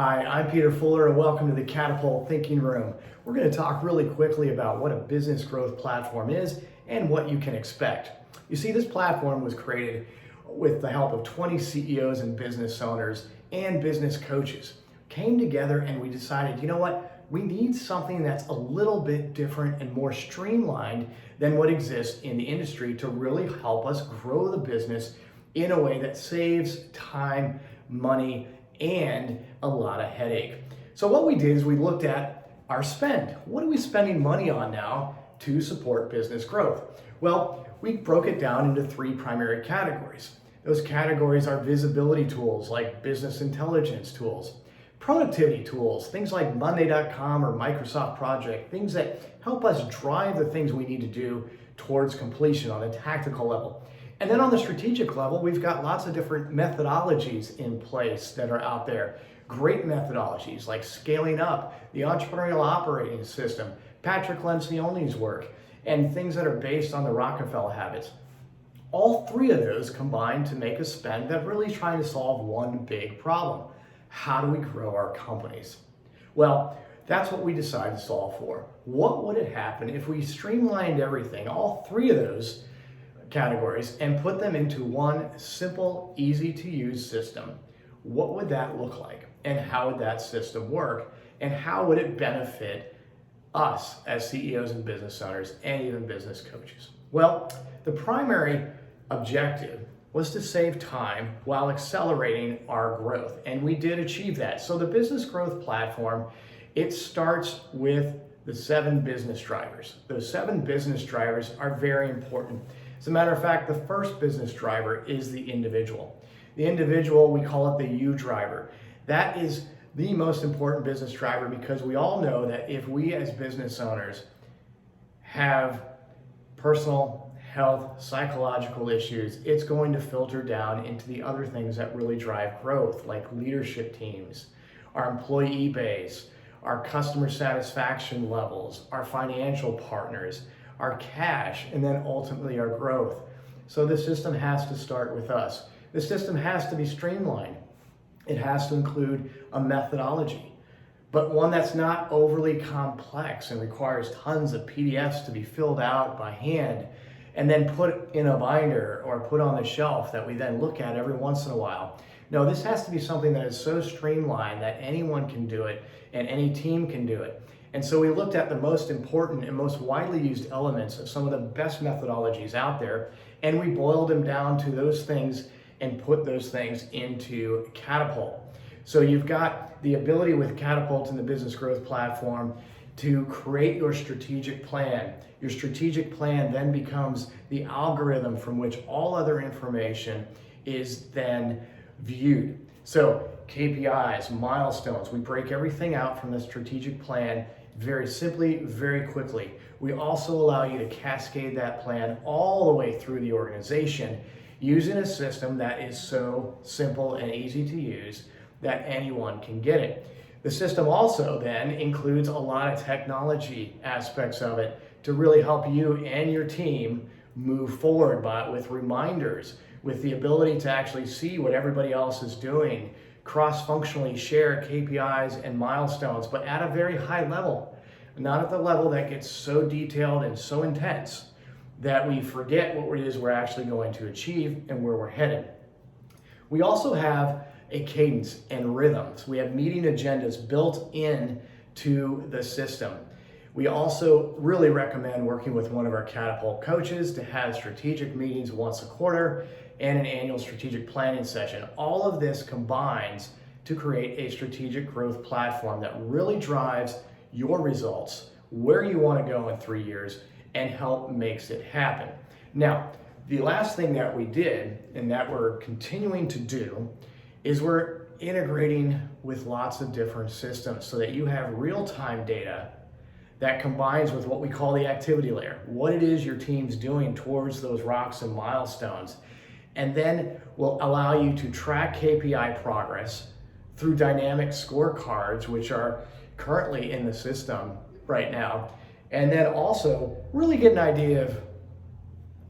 Hi, I'm Peter Fuller and welcome to the Catipult Thinking Room. We're going to talk really quickly about what a business growth platform is and what you can expect. You see, this platform was created with the help of 20 CEOs and business owners and business coaches. Came together and we decided, you know what? We need something that's a little bit different and more streamlined than what exists in the industry to really help us grow the business in a way that saves time, money, and a lot of headache. So what we did is we looked at our spend. What are we spending money on now to support business growth? Well, we broke it down into three primary categories. Those categories are visibility tools like business intelligence tools, productivity tools, things like Monday.com or Microsoft Project, things that help us drive the things we need to do towards completion on a tactical level. And then on the strategic level, we've got lots of different methodologies in place that are out there. Great methodologies like scaling up, the entrepreneurial operating system, Patrick Lencioni's work, and things that are based on the Rockefeller habits. All three of those combine to make a spend that really is trying to solve one big problem. How do we grow our companies? Well, that's what we decided to solve for. What would it happen if we streamlined everything, all three of those categories, and put them into one simple, easy to use system? What would that look like? And how would that system work? And how would it benefit us as CEOs and business owners and even business coaches? Well, the primary objective was to save time while accelerating our growth. And we did achieve that. So the business growth platform, it starts with the 7 business drivers. Those 7 business drivers are very important. As a matter of fact, the first business driver is the individual. The individual, we call it the U driver. That is the most important business driver because we all know that if we as business owners have personal, health, psychological issues, it's going to filter down into the other things that really drive growth, like leadership teams, our employee base, our customer satisfaction levels, our financial partners, our cash, and then ultimately our growth. So the system has to start with us. The system has to be streamlined. It has to include a methodology, but one that's not overly complex and requires tons of PDFs to be filled out by hand and then put in a binder or put on the shelf that we then look at every once in a while. No, this has to be something that is so streamlined that anyone can do it and any team can do it. And so we looked at the most important and most widely used elements of some of the best methodologies out there, and we boiled them down to those things and put those things into Catipult. So you've got the ability with Catipult and the business growth platform to create your strategic plan. Your strategic plan then becomes the algorithm from which all other information is then viewed. So KPIs, milestones, we break everything out from the strategic plan very simply, very quickly. We also allow you to cascade that plan all the way through the organization using a system that is so simple and easy to use that anyone can get it. The system also then includes a lot of technology aspects of it to really help you and your team move forward with reminders, with the ability to actually see what everybody else is doing, cross-functionally share KPIs and milestones, but at a very high level, not at the level that gets so detailed and so intense that we forget what it is we're actually going to achieve and where we're headed. We also have a cadence and rhythms. We have meeting agendas built in to the system. We also really recommend working with one of our Catipult coaches to have strategic meetings once a quarter and an annual strategic planning session. All of this combines to create a strategic growth platform that really drives your results, where you want to go in 3 years, and help makes it happen. Now, the last thing that we did and that we're continuing to do is we're integrating with lots of different systems so that you have real-time data that combines with what we call the activity layer, what it is your team's doing towards those rocks and milestones, and then will allow you to track KPI progress through dynamic scorecards, which are currently in the system right now, and then also really get an idea of,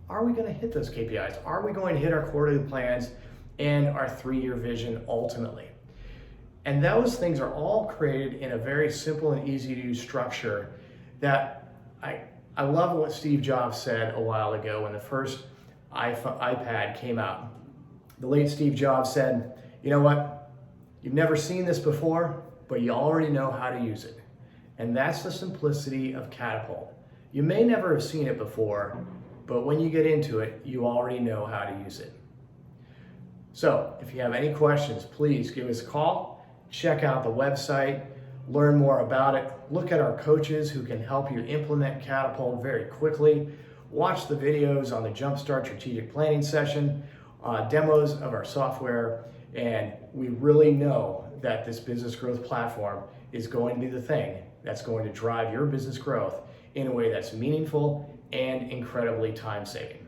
are we going to hit those KPIs? Are we going to hit our quarterly plans and our 3-year vision ultimately? And those things are all created in a very simple and easy to use structure that I love what Steve Jobs said a while ago when the first iPad came out. The late Steve Jobs said, you know what? You've never seen this before, but you already know how to use it. And that's the simplicity of Catipult. You may never have seen it before, but when you get into it, you already know how to use it. So if you have any questions, please give us a call, check out the website, learn more about it, look at our coaches who can help you implement Catipult very quickly, watch the videos on the Jumpstart Strategic Planning session, demos of our software, and we really know that this business growth platform is going to be the thing that's going to drive your business growth in a way that's meaningful and incredibly time-saving.